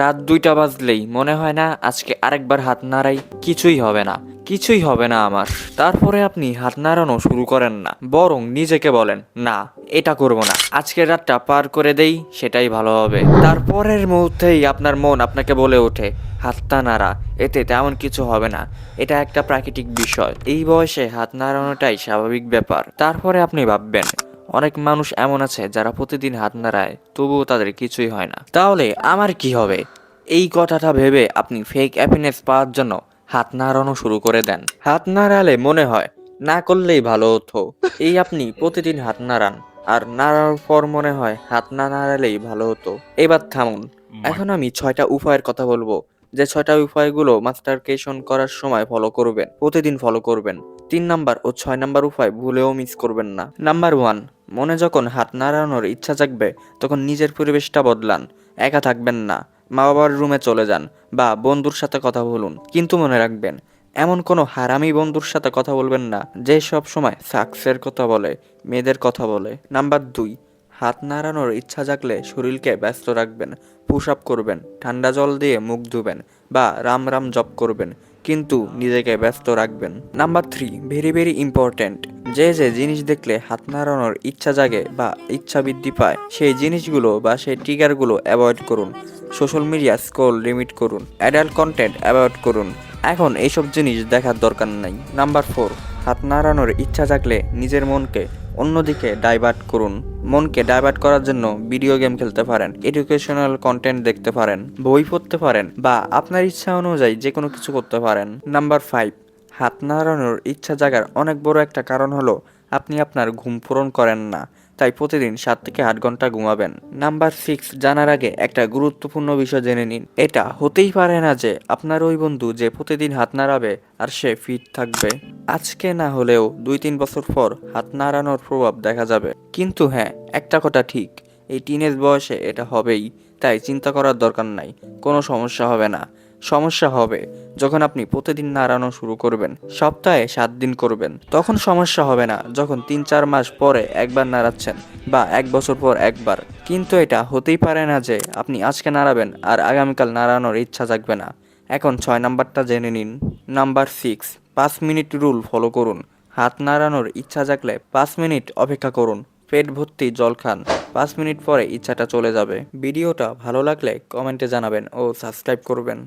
রাত ২টা বাজলেই মনে হয় না আজকে আরেকবার হাত নাড়াই, কিছুই হবে না, কিছুই হবে না আমার। তারপরে আপনি হাত নাড়ানো শুরু করেন না, বরং নিজেকে বলেন না, এটা করব না, আজকের রাতটা পার করে দেই, সেটাই ভালো হবে। তারপরের মুহূর্তেই আপনার মন আপনাকে বলে ওঠে হাতটা নাড়া, এতে তেমন কিছু হবে না, এটা একটা প্রাকৃতিক বিষয়, এই বয়সে হাত নাড়ানোটাই স্বাভাবিক ব্যাপার। তারপরে আপনি ভাববেন অনেক মানুষ এমন আছে যারা প্রতিদিন হাত নাড়ায় তবুও তাদের কিছুই হয় না, তাহলে আমার কি হবে? এই কথাটা ভেবে আপনি ফেক হ্যাপিনেস পাওয়ার জন্য হাত নাড়ানো শুরু করে দেন। হাত নাড়ালে মনে হয় না করলেই ভালো হতো, এই আপনি প্রতিদিন হাত নাড়ান, আর নাড়ার পর মনে হয় হাত না নাড়ালেই ভালো হতো। এবার থামুন, এখন আমি 6টা উপায়ের কথা বলবো, যে 6টা উপায়গুলো মাস্টারকেশন করার সময় ফলো করবেন, প্রতিদিন ফলো করবেন। 3 নাম্বার ও 6 নাম্বার উপায় ভুলেও মিস করবেন না। নাম্বার 1, মনে যখন হাত নাড়ানোর ইচ্ছা জাগবে তখন নিজের পরিবেশটা বদলান, একা থাকবেন না, মা বাবার রুমে চলে যান বা বন্ধুর সাথে কথা বলুন, কিন্তু মনে রাখবেন এমন কোনো হারামি বন্ধুর সাথে কথা বলবেন না যে সব সময় সাকসের কথা বলে, মেয়েদের কথা বলে। নাম্বার 2, হাত নাড়ানোর ইচ্ছা জাগলে শরীরকে ব্যস্ত রাখবেন, পুশ আপ করবেন, ঠান্ডা জল দিয়ে মুখ ধুবেন বা রাম রাম জপ করবেন, কিন্তু নিজেকে ব্যস্ত রাখবেন। নাম্বার 3, ভেরি ভেরি ইম্পর্ট্যান্ট, যে যে জিনিস দেখলে হাত নাড়ানোর ইচ্ছা জাগে বা ইচ্ছা বৃদ্ধি পায় সেই জিনিসগুলো বা সেই ট্রিগারগুলো অ্যাভয়েড করুন। সোশ্যাল মিডিয়া স্ক্রল লিমিট করুন, অ্যাডাল্ট কন্টেন্ট অ্যাভয়েড করুন, এখন এইসব জিনিস দেখার দরকার নাই। নাম্বার 4, হাত নাড়ানোর ইচ্ছা জাগলে নিজের মনকে অন্যদিকে ডাইভার্ট করুন। মনকে ডাইভার্ট করার জন্য ভিডিও গেম খেলতে পারেন, এডুকেশনাল কন্টেন্ট দেখতে পারেন, বই পড়তে পারেন বা আপনার ইচ্ছা অনুযায়ী যে কোনো কিছু করতে পারেন। নাম্বার 5, হাত নাড়ানোর ইচ্ছা জাগার অনেক বড় একটা কারণ হলো আপনি আপনার ঘুম পূরণ করেন না, তাই প্রতিদিন 7 থেকে 8 ঘন্টা ঘুমাবেন। নাম্বার 6, জানার আগে একটা গুরুত্বপূর্ণ বিষয় জেনে নিন, এটা হতেই পারে না যে আপনার ওই বন্ধু যে প্রতিদিন হাত নাড়াবে আর সে ফিট থাকবে। আজকে না হলেও 2-3 বছর পর হাত নাড়ানোর প্রভাব দেখা যাবে। কিন্তু হ্যাঁ, একটা কথা ঠিক, এই টিনেজ বয়সে এটা হবেই, তাই চিন্তা করার দরকার নাই, কোনো সমস্যা হবে না। সমস্যা হবে যখন আপনি প্রতিদিন নাড়ানো শুরু করবেন, সপ্তাহে 7 দিন করবেন, তখন সমস্যা হবে না যখন 3-4 মাস পরে একবার নাড়াচ্ছেন বা 1 বছর পর একবার। কিন্তু এটা হতেই পারে না যে আপনি আজকে নাড়াবেন আর আগামীকাল নাড়ানোর ইচ্ছা জাগবে না। এখন 6 নাম্বারটা জেনে নিন। নাম্বার 6, 5 মিনিট রুল ফলো করুন। হাত নাড়ানোর ইচ্ছা জাগলে 5 মিনিট অপেক্ষা করুন, পেট ভর্তি জল খান, 5 মিনিট পরে ইচ্ছাটা চলে যাবে। ভিডিওটা ভালো লাগলে কমেন্টে জানাবেন ও সাবস্ক্রাইব করবেন।